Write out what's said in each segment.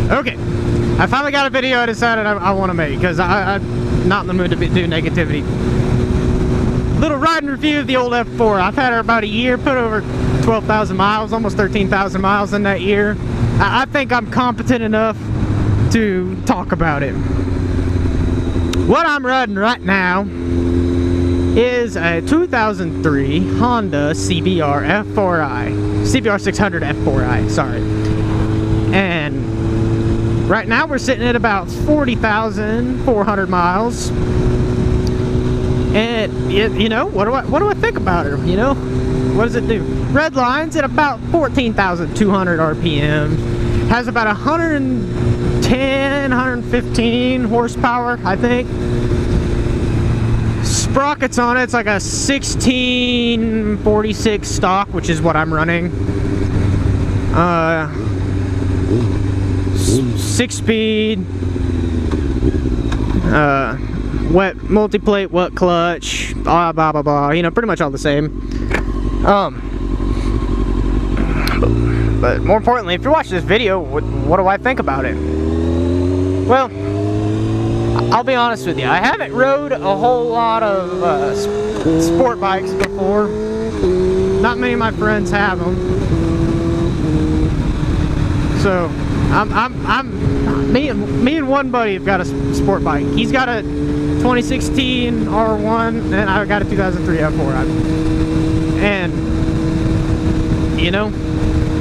Okay, I finally got a video I decided I want to make, because I'm not in the mood to do negativity. Little riding review of the old F4. I've had her about a year, put over 12,000 miles, almost 13,000 miles in that year. I think I'm competent enough to talk about it. What I'm riding right now is a 2003 Honda CBR F4i. CBR 600 F4i, sorry. And right now we're sitting at about 40,400 miles. And you know, what do I think about her? You know, what does it do? Red line's at about 14,200 RPM. Has about 110, 115 horsepower, I think. Sprockets on it, it's like a 1646 stock, which is what I'm running. 6-speed, wet multiplate, wet clutch, blah blah blah blah. You know, pretty much all the same. But more importantly, if you're watching this video, what do I think about it? Well, I'll be honest with you. I haven't rode a whole lot of sport bikes before. Not many of my friends have them. So me and one buddy have got a sport bike. He's got a 2016 R1, and I got a 2003 F4i. And you know,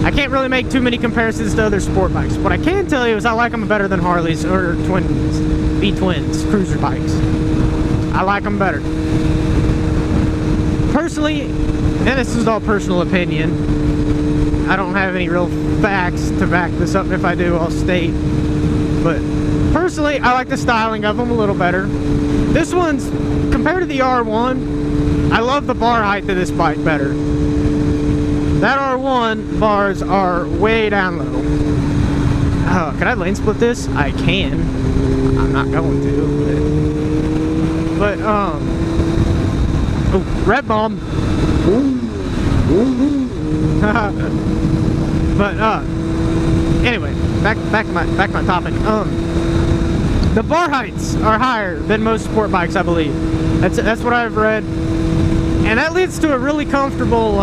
I can't really make too many comparisons to other sport bikes. What I can tell you is I like them better than Harleys or V-twins, cruiser bikes. I like them better. Personally, and this is all personal opinion, I don't have any real facts to back this up. If I do, I'll state. But personally, I like the styling of them a little better. This one's, compared to the R1, I love the bar height of this bike better. That R1 bars are way down low. Can I lane split this? I can. I'm not going to, but oh, red bomb. But anyway, back to my topic. The bar heights are higher than most sport bikes, I believe. That's what I've read, and that leads to a really comfortable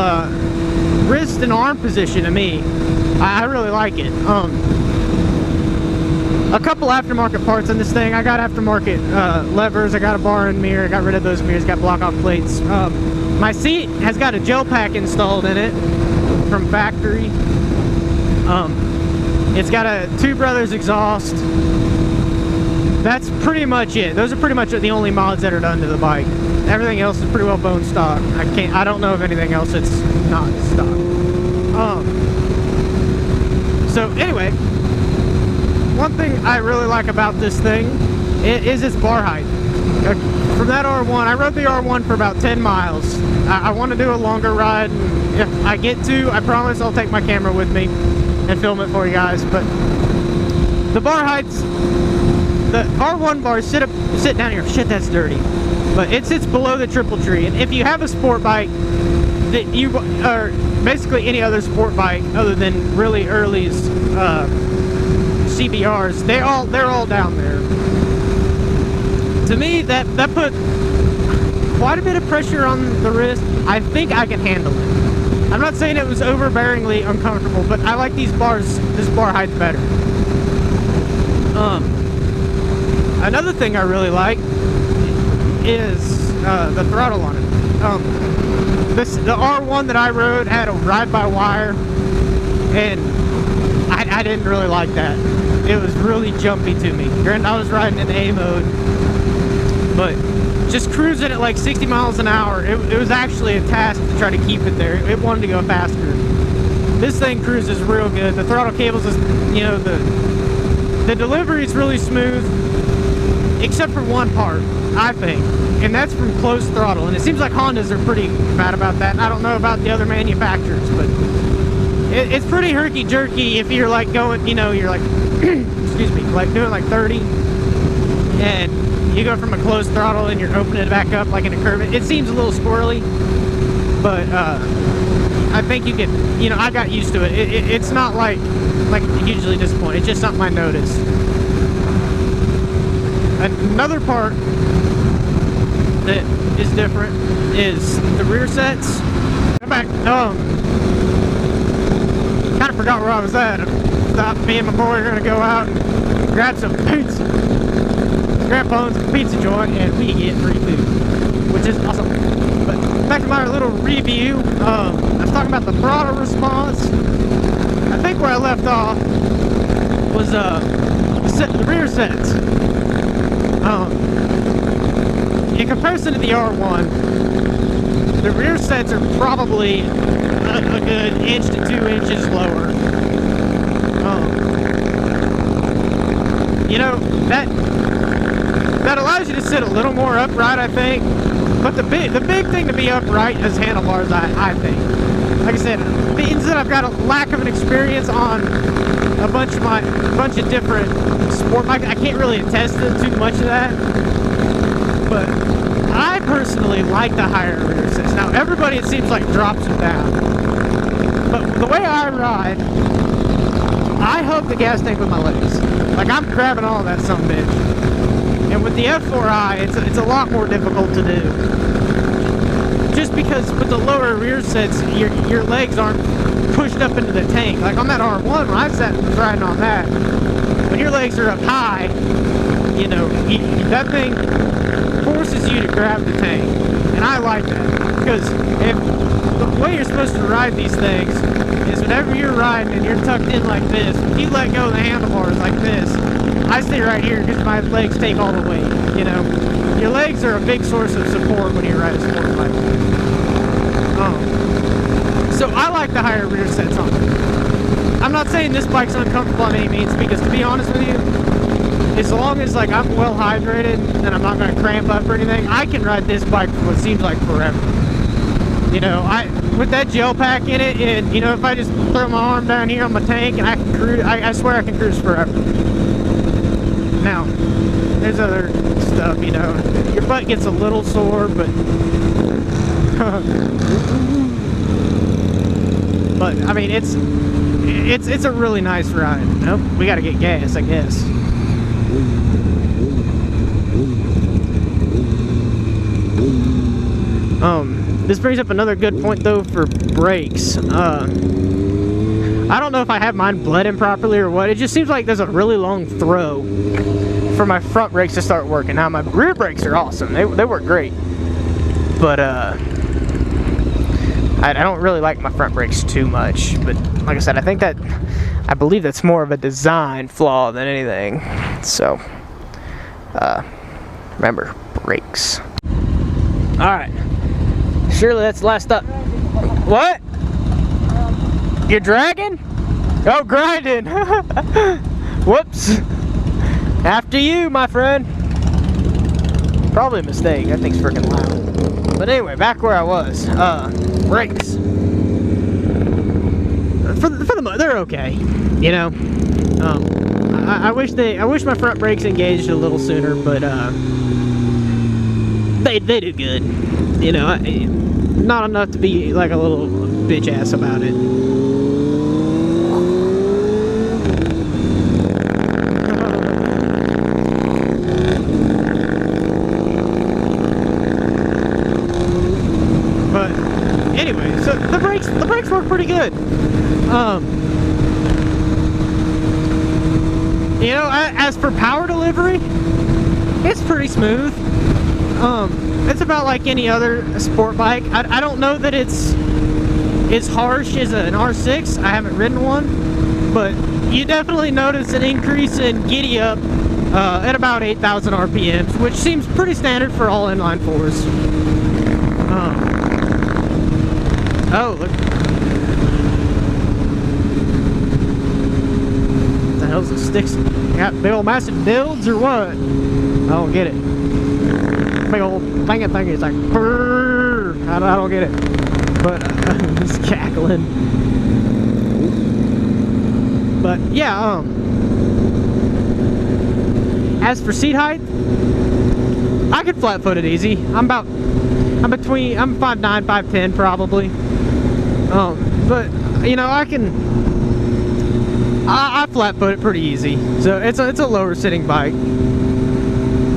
wrist and arm position to me. I really like it. A couple aftermarket parts on this thing. I got aftermarket levers. I got a bar and mirror. I got rid of those mirrors. Got block off plates. My seat has got a gel pack installed in it from factory. It's got a Two Brothers exhaust. That's pretty much it. Those are pretty much the only mods that are done to the bike. Everything else is pretty well bone stock. I don't know of anything else that's not stock. So anyway, one thing I really like about this thing is its bar height. From that R1, I rode the R1 for about 10 miles. I want to do a longer ride. If I get to, I promise I'll take my camera with me and film it for you guys. But the bar heights, the R1 bars sit down here. Shit, that's dirty. But it sits below the triple tree. And if you have a sport bike that you are basically any other sport bike other than really early's CBRs, they're all down there. To me, that put quite a bit of pressure on the wrist. I think I can handle it. I'm not saying it was overbearingly uncomfortable, but I like this bar height better. Another thing I really like is the throttle on it. The R1 that I rode had a ride-by-wire, and I didn't really like that. It was really jumpy to me. Granted, I was riding in A mode, but just cruising at like 60 miles an hour, it was actually a task to try to keep it there. It wanted to go faster. This thing cruises real good. The throttle cables is, you know, the delivery is really smooth, except for one part, I think, and that's from closed throttle. And it seems like Hondas are pretty bad about that. I don't know about the other manufacturers, but it's pretty herky-jerky if you're like going, you know, you're like, excuse me, like doing like 30, and you go from a closed throttle and you're opening it back up like in a curve. It seems a little squirrely, but I think you can, you know, I got used to it. It's not like hugely disappointing. It's just something I noticed. Another part that is different is the rear sets. Come back. Kind of forgot where I was at. Me and my boy are gonna go out and grab some pizza. Grandpa owns a pizza joint, and we get free food, which is awesome. But back to my little review. I was talking about the throttle response. I think where I left off was the rear sets. In comparison to the R1, the rear sets are probably a good inch to 2 inches lower. You know, that allows you to sit a little more upright, I think. But the big thing to be upright is handlebars, I think. Like I said, it means that I've got a lack of an experience on a bunch of different sport bikes. I can't really attest to too much of that. But I personally like the higher rear sets. Now, everybody, it seems like, drops them down. But the way I ride, I hug the gas tank with my legs. Like, I'm grabbing all of that sumbitch. And with the F4i, it's a lot more difficult to do. Just because with the lower rear sets, your legs aren't pushed up into the tank. Like on that R1, when I was riding on that, when your legs are up high, you know, that thing forces you to grab the tank. And I like that. Because the way you're supposed to ride these things is whenever you're riding and you're tucked in like this, if you let go of the handlebars like this, I stay right here because my legs take all the weight, you know. Your legs are a big source of support when you ride a sport bike. So I like the higher rear sets on it. I'm not saying this bike's uncomfortable on any means, because to be honest with you, as long as like I'm well hydrated and I'm not going to cramp up or anything, I can ride this bike for what seems like forever. You know, with that gel pack in it, and you know, if I just throw my arm down here on my tank and I can cruise, I swear I can cruise forever. Now, there's other stuff, you know. Your butt gets a little sore, but but I mean, it's a really nice ride. Nope, we got to get gas, I guess. This brings up another good point though for brakes. I don't know if I have mine bled in properly or what. It just seems like there's a really long throw for my front brakes to start working. Now my rear brakes are awesome. They work great. But I don't really like my front brakes too much. But like I said, I believe that's more of a design flaw than anything. So remember, brakes. Alright. Surely that's the last stop. What? You're dragging? Oh, grinding. Whoops. After you, my friend. Probably a mistake. That thing's freaking loud. But anyway, back where I was. Brakes. For the most, they're okay. You know. I wish my front brakes engaged a little sooner, but they do good. You know, not enough to be like a little bitch ass about it. But anyway, so the brakes work pretty good. You know, as for power delivery, it's pretty smooth. It's about like any other sport bike. I don't know that it's as harsh as an R6. I haven't ridden one, but you definitely notice an increase in giddy up at about 8,000 RPMs, which seems pretty standard for all inline fours. Oh, look. What the hell's the sticks? Got big old massive builds or what? I don't get it. Big old thing is like, brrr. I don't get it. But it's cackling. But yeah, as for seat height, I could flat foot it easy. I'm 5'9", 5'10" probably. But you know, I flat foot it pretty easy. So it's a lower sitting bike.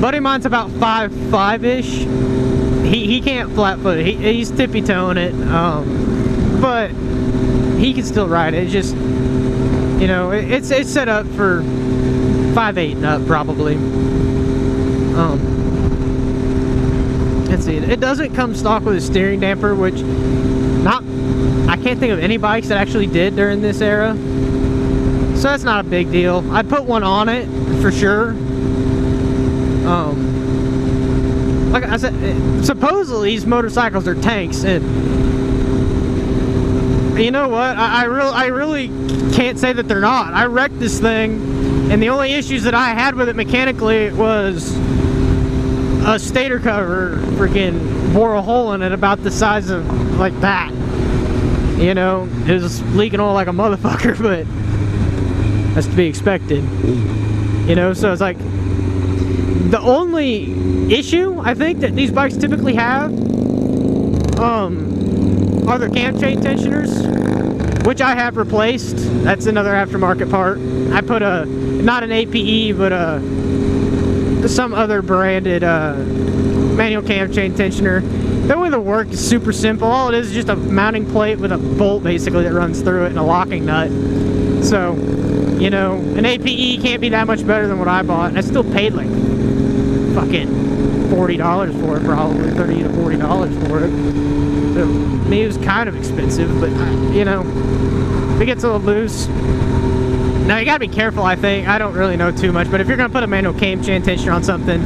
Buddy mine's about 5'5"-ish. He can't flat foot it. He's tippy toeing it. But he can still ride it. It's just, you know, it's set up for 5'8" and up probably. Let's see. It doesn't come stock with a steering damper, which I can't think of any bikes that actually did during this era. So that's not a big deal. I'd put one on it for sure. Like I said, supposedly these motorcycles are tanks, and you know what? I really can't say that they're not. I wrecked this thing, and the only issues that I had with it mechanically was a stator cover freaking bore a hole in it about the size of like that. You know, it was leaking oil like a motherfucker, but that's to be expected. You know, so it's like the only issue I think that these bikes typically have are their cam chain tensioners, which I have replaced. That's another aftermarket part. I put not an APE, but some other branded manual cam chain tensioner. The way the work is super simple. All it is just a mounting plate with a bolt basically that runs through it and a locking nut. So, you know, an APE can't be that much better than what I bought. And I still paid like fucking $40 for it, probably $30 to $40 for it. So, I mean, it was kind of expensive, but you know, if it gets a little loose. Now you gotta be careful. I think I don't really know too much, but if you're gonna put a manual cam chain tensioner on something,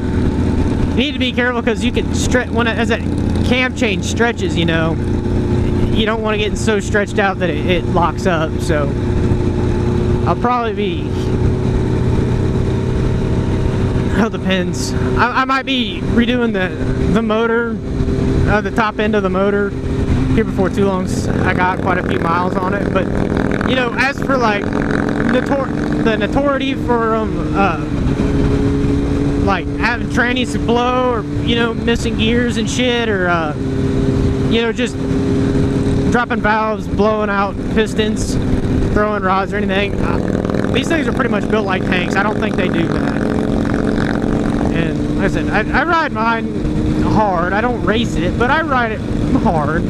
you need to be careful because you can stretch as that cam chain stretches. You know, you don't want to get so stretched out that it locks up. So I'll probably be. It depends. I might be redoing the motor, the top end of the motor here before too long. I got quite a few miles on it, but you know, as for like the notoriety for like having trannies to blow, or you know, missing gears and shit, or you know, just dropping valves, blowing out pistons, throwing rods or anything. These things are pretty much built like tanks. I don't think they do that. And like I said, I ride mine hard. I don't race it, but I ride it hard.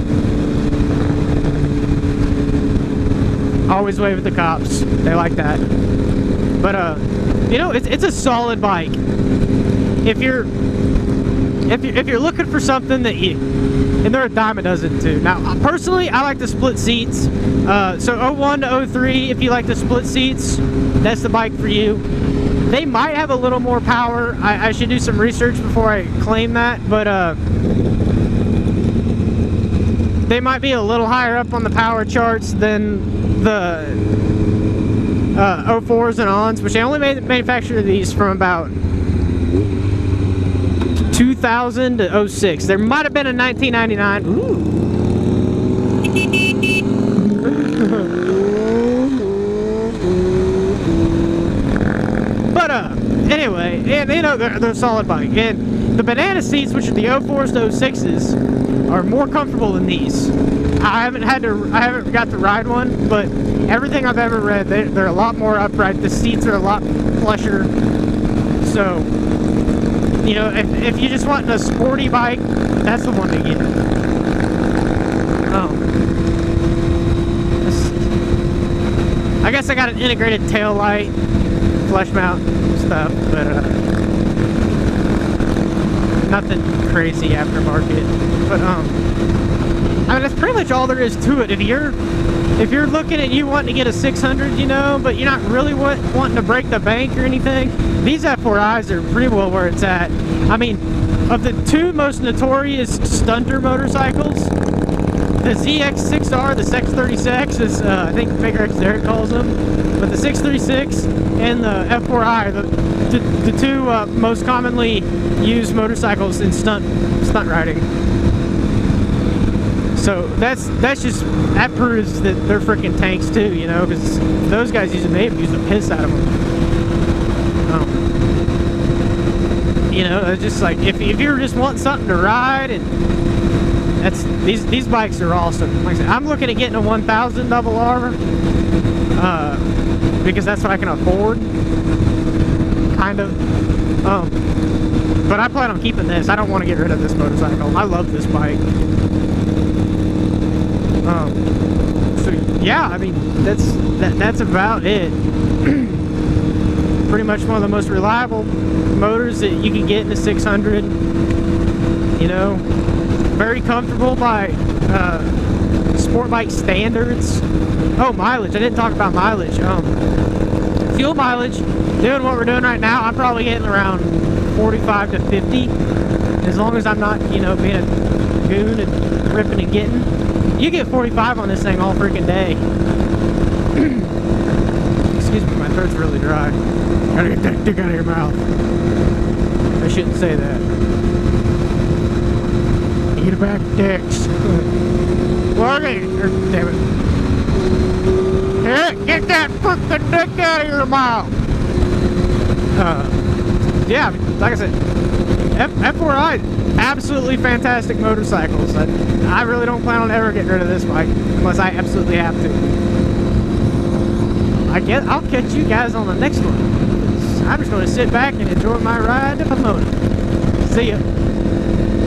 Always wave at the cops. They like that. But you know, it's a solid bike. If you're looking for something that and they're a dime a dozen too. Now, personally, I like the split seats. So 01 to 03, if you like the split seats, that's the bike for you. They might have a little more power. I should do some research before I claim that, but they might be a little higher up on the power charts than the 04s and ons, which they only manufacture these from about 2000 to 06. There might have been a 1999. Ooh. But anyway, and you know, they're a solid bike. And the banana seats, which are the 04s to 06s, are more comfortable than these. I haven't got to ride one, but everything I've ever read, they're a lot more upright. The seats are a lot plusher. So, you know, if you just want a sporty bike, that's the one to get. I guess I got an integrated tail light, flush mount stuff, but nothing crazy aftermarket. But I mean, that's pretty much all there is to it. If you're looking at you wanting to get a 600, you know, but you're not really wanting to break the bank or anything, these F4i's are pretty well where it's at. I mean, of the two most notorious stunter motorcycles, the ZX6R, the 636 is, I think Bigger X Derek calls them, but the 636 and the F4i, the two most commonly used motorcycles in stunt riding. So that proves that they're freaking tanks too, you know, because those guys they've used the piss out of them. You know, it's just like if you're just wanting something to ride and these bikes are awesome. Like I said, I'm looking at getting a 1000 double R, because that's what I can afford, kind of. But I plan on keeping this. I don't want to get rid of this motorcycle. I love this bike. So yeah, I mean that's about it. Pretty much one of the most reliable motors that you can get in the 600. You know, very comfortable by sport bike standards. Oh, mileage. I didn't talk about mileage. Fuel mileage, doing what we're doing right now, I'm probably getting around 45 to 50. As long as I'm not, you know, being a goon and ripping and getting. You get 45 on this thing all freaking day. Excuse me, my throat's really dry. Gotta get that dick out of your mouth. I shouldn't say that. Eat back dicks. Damn it. Hey, get that fucking dick out of your mouth. Yeah, like I said, F4i, absolutely fantastic motorcycles. I really don't plan on ever getting rid of this bike unless I absolutely have to. I guess I'll catch you guys on the next one. I'm just going to sit back and enjoy my ride to Pomona. See ya.